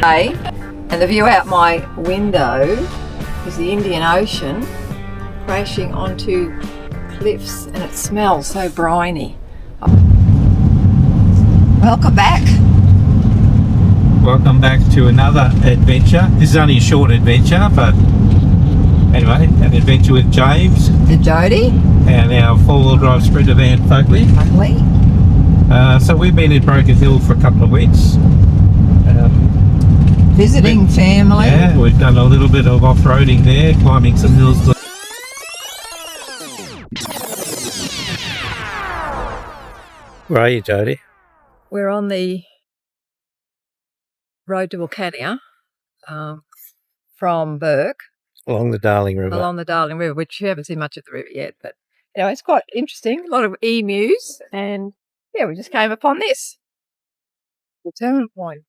day, and the view out my window is the Indian Ocean crashing onto cliffs, and it smells so briny. Welcome back. Welcome back to another adventure. This is only a short adventure, but anyway, an adventure with James And Jody. and our four-wheel drive Sprinter van Folkley. So we've been in Broken Hill for a couple of weeks. Visiting family. Yeah, we've done a little bit of off-roading there, climbing some hills. Where are you, Jody? We're on the road to Wilcannia from Burke Along the Darling River. along the Darling River, which you haven't seen much of the river yet, but it's quite interesting. A lot of emus, and we just came upon this. The terminal point,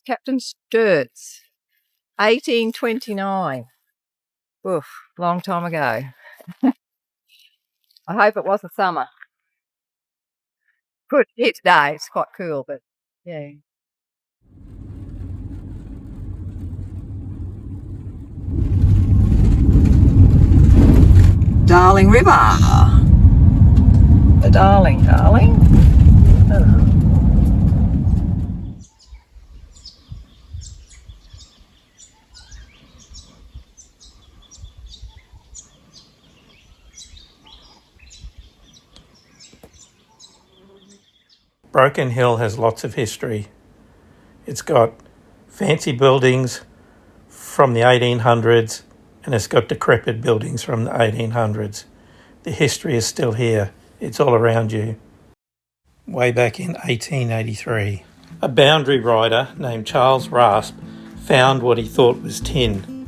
Captain Sturt's, 1829. Oof, long time ago. I hope it wasn't summer. Good here today. It's quite cool, but yeah. Darling River. The Darling. Oh. Broken Hill has lots of history. It's got fancy buildings from the 1800s, and it's got decrepit buildings from the 1800s. The history is still here. It's all around you. Way back in 1883, a boundary rider named Charles Rasp found what he thought was tin.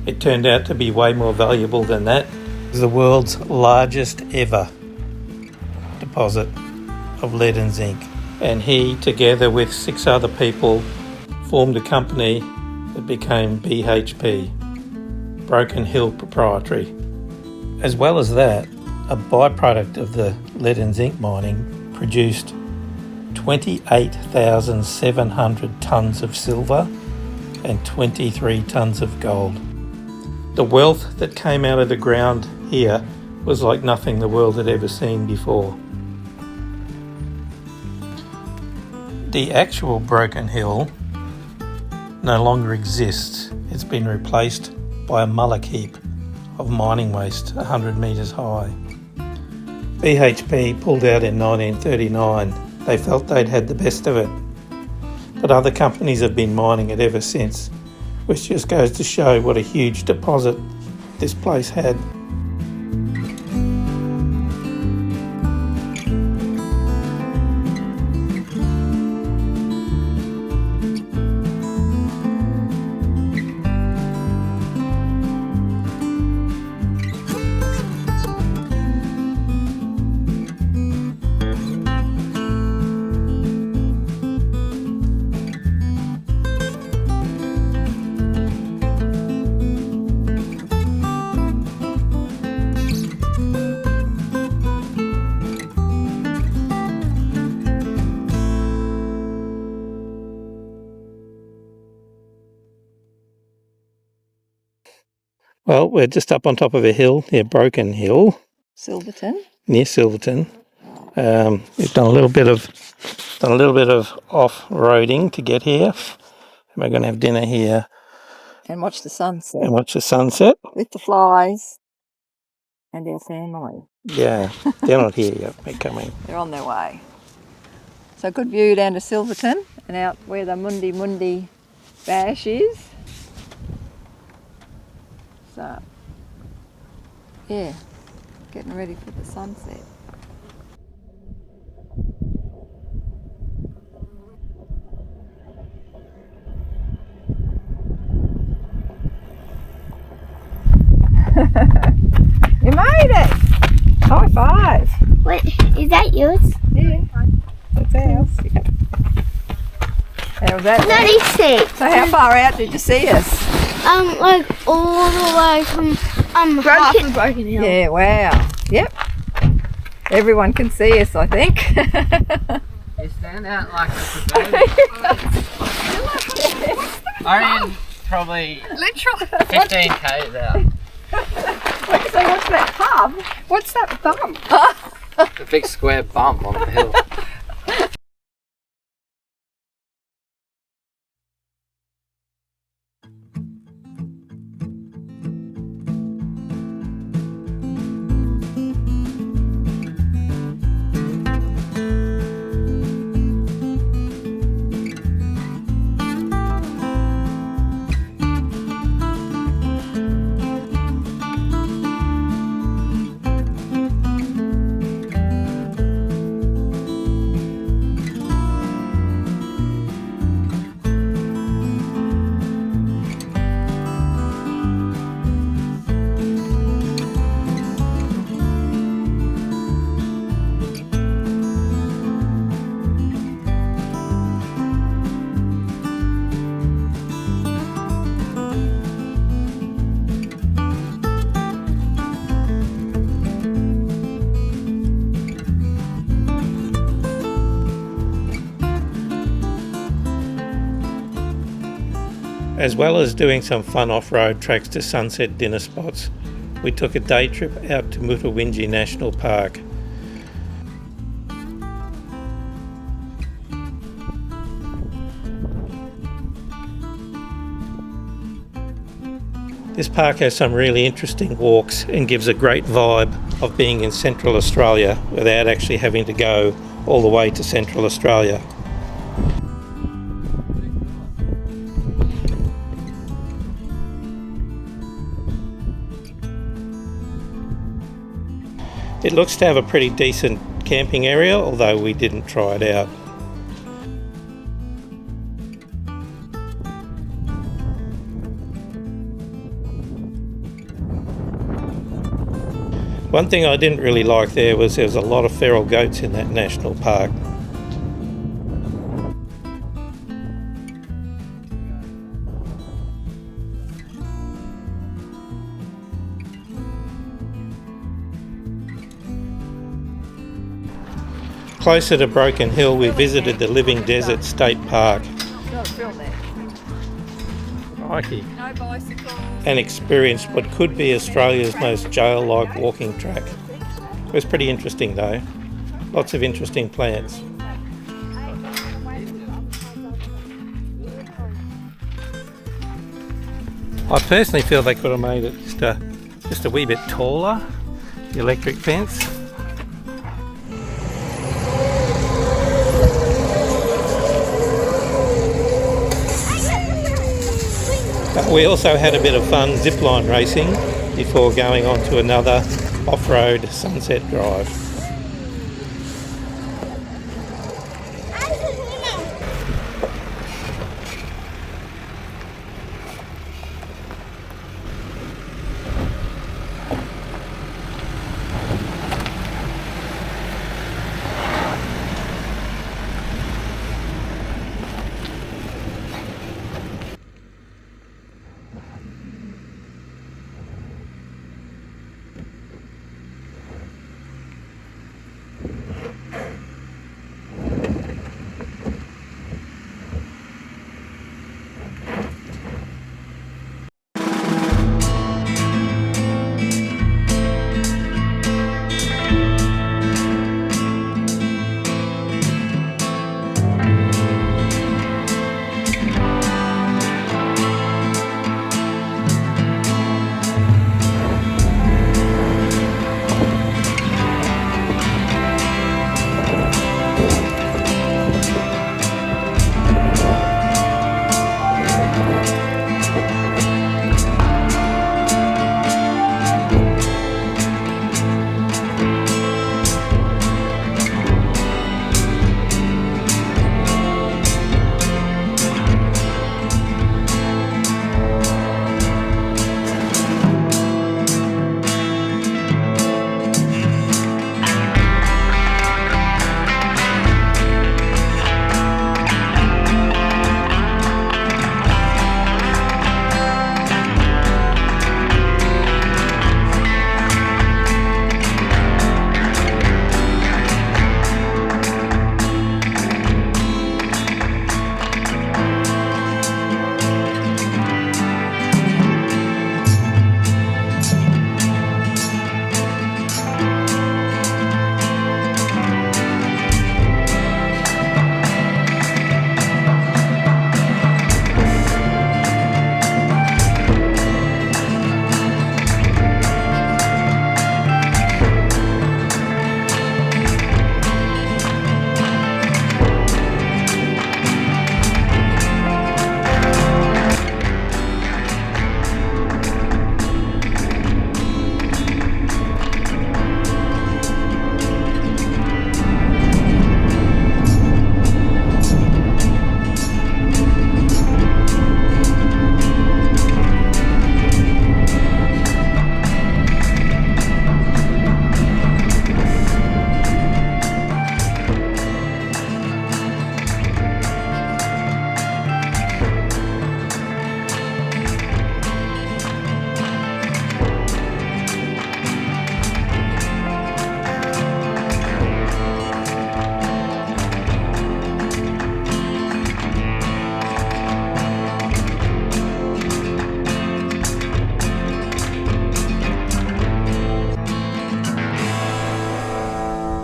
It turned out to be way more valuable than that. It was the world's largest ever deposit of lead and zinc. And he, together with 6 other people, formed a company that became BHP, Broken Hill Proprietary. As well as that, a byproduct of the lead and zinc mining produced 28,700 tonnes of silver and 23 tonnes of gold. The wealth that came out of the ground here was like nothing the world had ever seen before. The actual Broken Hill no longer exists. It's been replaced by a mullock heap of mining waste 100 metres high. BHP pulled out in 1939. They felt they'd had the best of it. But other companies have been mining it ever since, which just goes to show what a huge deposit this place had. Well, we're just up on top of a hill near Broken Hill. Silverton. Near Silverton. We've done a little bit of off-roading to get here. And we're going to have dinner here. And watch the sunset. With the flies and our family. Yeah, they're not here yet. They're coming. They're on their way. So good view down to Silverton and out where the Mundi Bash is. So, getting ready for the sunset. You made it! High five! Wait, is that yours? Yeah, that's ours. How was that? 96. So how far out did you see us? Like all the way from half of Broken Hill. Yeah, wow. Yep. Everyone can see us, I think. You stand out like a potato. I reckon probably Literally. 15 k's out. So what's that pub? What's that bump? The big square bump on the hill. As well as doing some fun off-road tracks to sunset dinner spots, we took a day trip out to Mutawinji National Park. This park has some really interesting walks and gives a great vibe of being in Central Australia without actually having to go all the way to Central Australia. It looks to have a pretty decent camping area, although we didn't try it out. One thing I didn't really like there was a lot of feral goats in that national park. Closer to Broken Hill, we visited the Living Desert State Park. Not a film there. Crikey. No bicycles. And experienced what could be Australia's most jail-like walking track. It was pretty interesting though. Lots of interesting plants. I personally feel they could have made it just a wee bit taller, the electric fence. But we also had a bit of fun zipline racing before going on to another off-road sunset drive.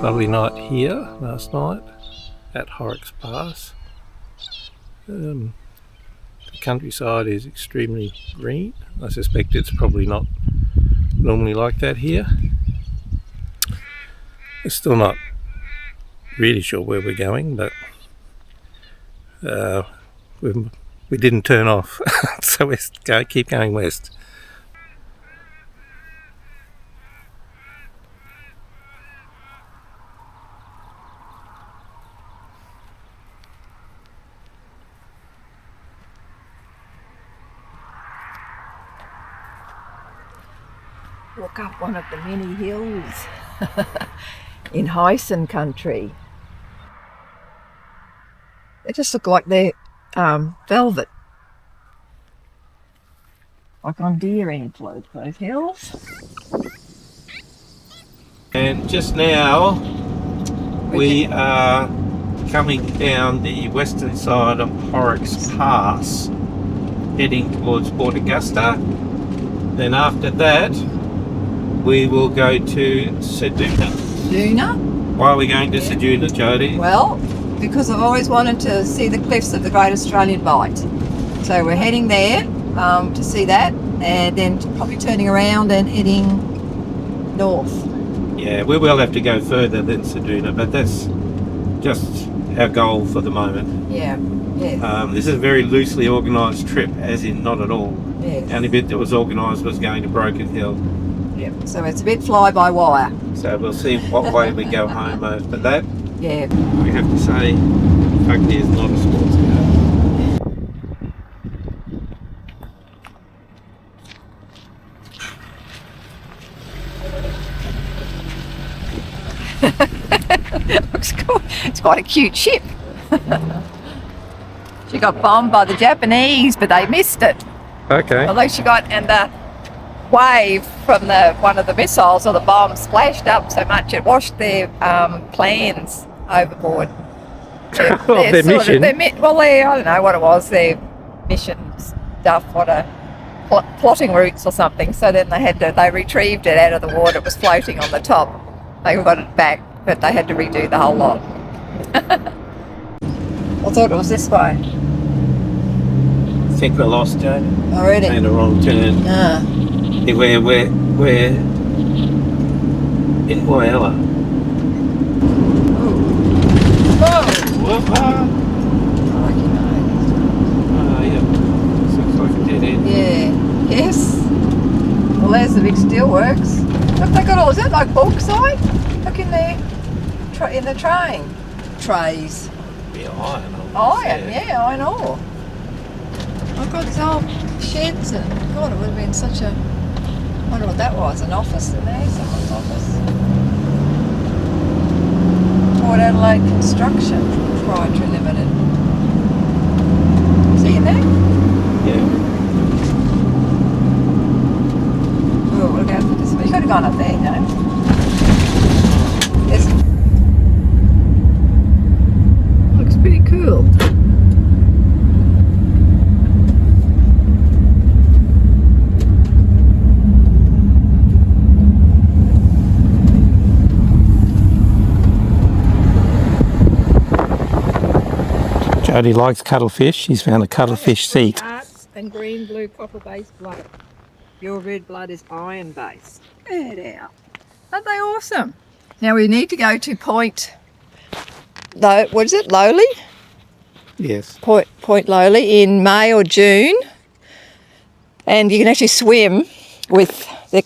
Lovely night here last night at Horrocks Pass. The countryside is extremely green. I suspect it's probably not normally like that here. We're still not really sure where we're going, but we didn't turn off, so we keep going west. Walk up one of the many hills in Hyson country. They just look like they're velvet. Like on deer antlers, those hills. And just now we are coming down the western side of Horrocks Pass, heading towards Port Augusta. Then after that we will go to Ceduna. Ceduna? Why are we going to Ceduna, Jodie? Well, because I've always wanted to see the cliffs of the Great Australian Bight. So we're heading there to see that, and then probably turning around and heading north. Yeah, we will have to go further than Ceduna, but that's just our goal for the moment. Yeah, yeah. This is a very loosely organised trip, as in not at all. Yeah. The only bit that was organised was going to Broken Hill. Yeah. So it's a bit fly by wire. So we'll see what way we go home after that. Yeah. We have to say, Fugly is not a sports car. Looks cool. It's quite a cute ship. She got bombed by the Japanese, but they missed it. Okay. Although she got, and the wave from one of the missiles or the bomb splashed up so much it washed their plans overboard. Their mission? I don't know what it was, their mission stuff, plotting routes or something. So then they retrieved it out of the water. It was floating on the top. They got it back, but they had to redo the whole lot. I thought it was this way. I think we lost, Joe. Already? Made a wrong turn. We're in Whyalla. Whoa! Yeah. Looks like a dead end. Yeah. Yes. Well, there's the big steelworks. Look, they got all. Is that like bauxite? Look in the train trays. Yeah, iron. Iron, yeah, iron ore. I've got these old sheds, and God, it would have been such a. I wonder what that was. An office in there, someone's office. Port Adelaide Construction Proprietary Limited. See in there? Yeah. Oh, we'll go for this. You could have gone up there, no? Yes. Looks pretty cool. Jodie likes cuttlefish. She's found a cuttlefish seat. Hearts and green, blue, copper-based blood. Your red blood is iron-based. Get it out. Aren't they awesome? Now we need to go to Point. What is it? Lowly? Yes. Point Lowly in May or June, and you can actually swim with the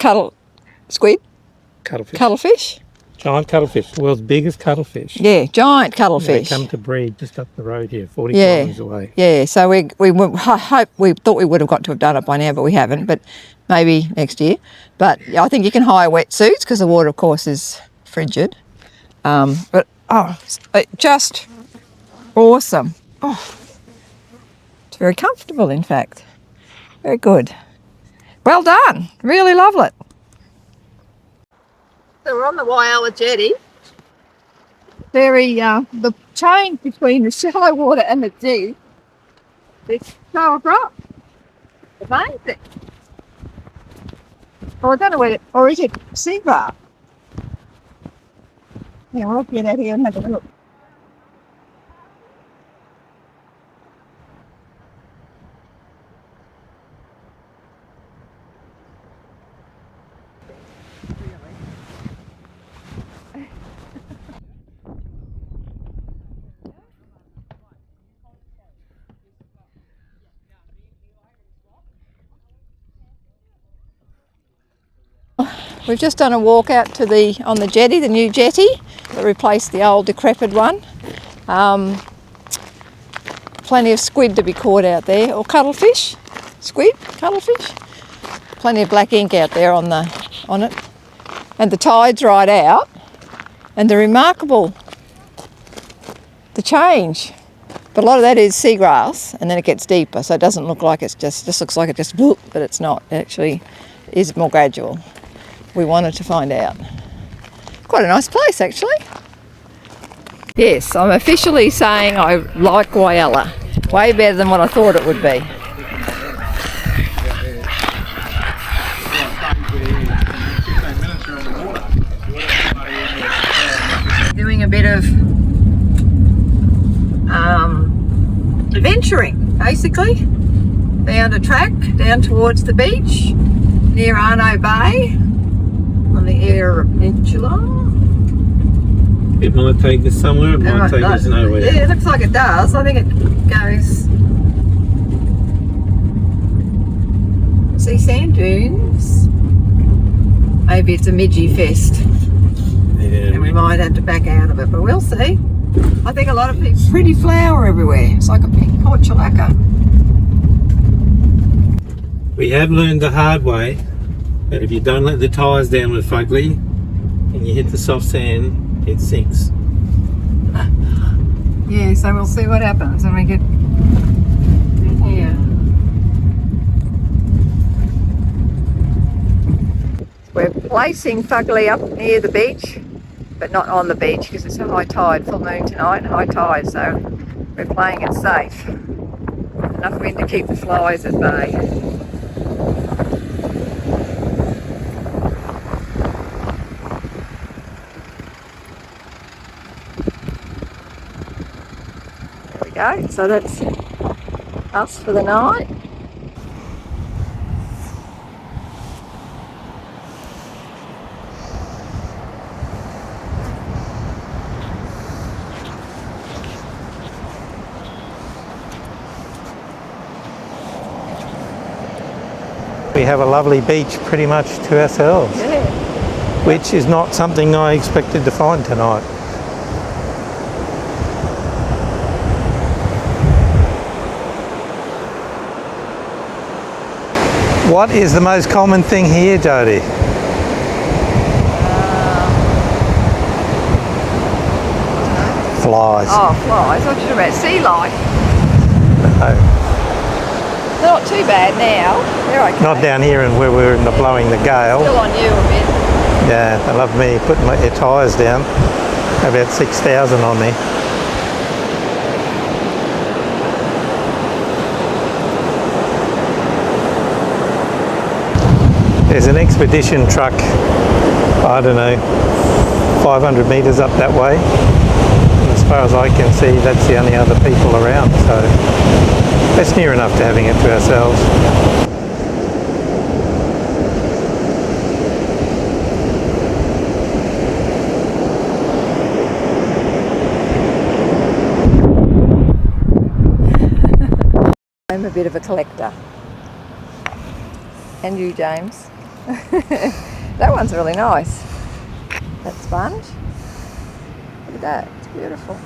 cuttlefish. Giant cuttlefish, the world's biggest cuttlefish. Yeah, giant cuttlefish. They come to breed just up the road here, 40 kilometres away. Yeah, so we thought we would have got to have done it by now, but we haven't, but maybe next year. But I think you can hire wetsuits because the water, of course, is frigid. But just awesome. Oh, it's very comfortable, in fact. Very good. Well done. Really lovely. So we're on the Whyalla jetty. The change between the shallow water and the deep is so abrupt. Amazing. Well, I don't know where or is it sea grass? Yeah, we'll get out here and have a look. We've just done a walk out to on the jetty, the new jetty that replaced the old decrepit one. Plenty of squid to be caught out there, or cuttlefish. Squid, cuttlefish. Plenty of black ink out there on it. And the tide's right out. And the change. But a lot of that is seagrass, and then it gets deeper, so it doesn't look like it's just looks like it just whoop, but it's not. It actually is more gradual. We wanted to find out. Quite a nice place, actually. Yes, I'm officially saying I like Whyalla. Way better than what I thought it would be. Doing a bit of adventuring, basically. Found a track down towards the beach near Arno Bay on the Eyre Peninsula. It might take us somewhere, it might take us nowhere. Yeah, it looks like it does. I think it goes... See sand dunes? Maybe it's a midgie fest. Yeah. And we might have to back out of it, but we'll see. I think a lot of people... Pretty flower everywhere. It's like a pink portulaca. We have learned the hard way that if you don't let the tyres down with fugly and you hit the soft sand, it sinks. Yeah, so we'll see what happens when we get in here. We're placing Fugly up near the beach, but not on the beach because it's a high tide, full moon tonight, high tide, so we're playing it safe. Enough wind to keep the flies at bay. Go. So that's us for the night. We have a lovely beach pretty much to ourselves, Yeah. which is not something I expected to find tonight. What is the most common thing here, Jodie? Flies. Oh, flies. What are you talking about? Sea life. No, They're not too bad now. They're okay. not down here and where we're in the blowing the gale. Still on you a bit. Yeah, they love me putting my tyres down. About 6,000 on me. There's an expedition truck, I don't know, 500 metres up that way. And as far as I can see, that's the only other people around, so that's near enough to having it to ourselves. I'm a bit of a collector. And you, James. That one's really nice. That sponge. Look at that. It's beautiful.